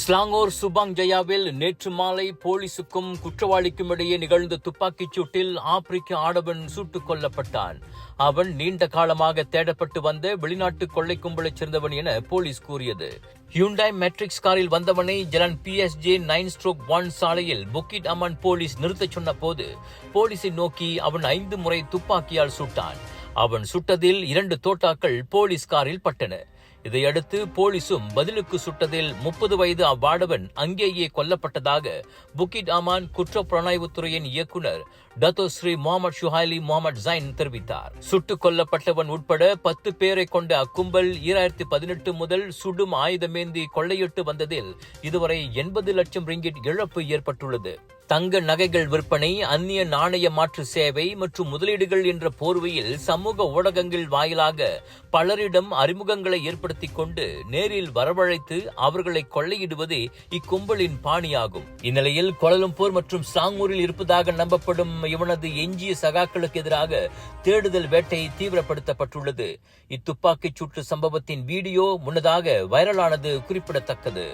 Selangor Subang ஜயாவில் நேற்று மாலை போலீசுக்கும் குற்றவாளிக்கும் இடையே நிகழ்ந்த துப்பாக்கிச் சூட்டில் ஆப்பிரிக்க ஆடவன் சுட்டுக் கொல்லப்பட்டான். அவன் நீண்ட காலமாக தேடப்பட்டு வந்த வெளிநாட்டு கொள்ளை கும்பலைச் சேர்ந்தவன் என போலீஸ் கூறியது. ஹியூண்டாய் மேட்ரிக்ஸ் காரில் வந்தவனை ஜலன் PSG 9/1 சாலையில் புக்கிட் அமன் போலீஸ் நிறுத்தச் சொன்ன போது போலீஸை நோக்கி அவன் 5 முறை துப்பாக்கியால் சுட்டான். அவன் சுட்டதில் 2 தோட்டாக்கள் போலீஸ் காரில் பட்டன. இதையடுத்து போலீசும் பதிலுக்கு சுட்டதில் 30 வயது அவ்வாடவன் அங்கேயே கொல்லப்பட்டதாக புக்கிட் அமான் குற்றப்புலனாய்வுத்துறையின் இயக்குநர் டத்தோ ஸ்ரீ முகமது ஷுஹைலி முகமது ஜைன் தெரிவித்தார். சுட்டுக் கொல்லப்பட்டவன் உட்பட 10 பேரை கொண்ட அக்கும்பல் 2018 முதல் சுடும் ஆயுதமேந்தி கொள்ளையிட்டு வந்ததில் இதுவரை 80 லட்சம் ரிங்கிட் இழப்பு ஏற்பட்டுள்ளது. தங்க நகைகள் விற்பனை, அந்நிய நாணய மாற்று சேவை மற்றும் முதலீடுகள் என்ற போர்வையில் சமூக ஊடகங்கள் வாயிலாக பலரிடம் அறிமுகங்களை ஏற்படுத்திக் கொண்டு நேரில் வரவழைத்து அவர்களை கொள்ளையிடுவதே இக்கும்பலின் பாணியாகும். இந்நிலையில் கோலாலம்பூர் மற்றும் ஸ்லாங்கூரில் இருப்பதாக நம்பப்படும் இவனது எஞ்சிய சகாக்களுக்கு எதிராக தேடுதல் வேட்டை தீவிரப்படுத்தப்பட்டுள்ளது. இத்துப்பாக்கிச் சூட்டு சம்பவத்தின் வீடியோ முன்னதாக வைரலானது குறிப்பிடத்தக்கது.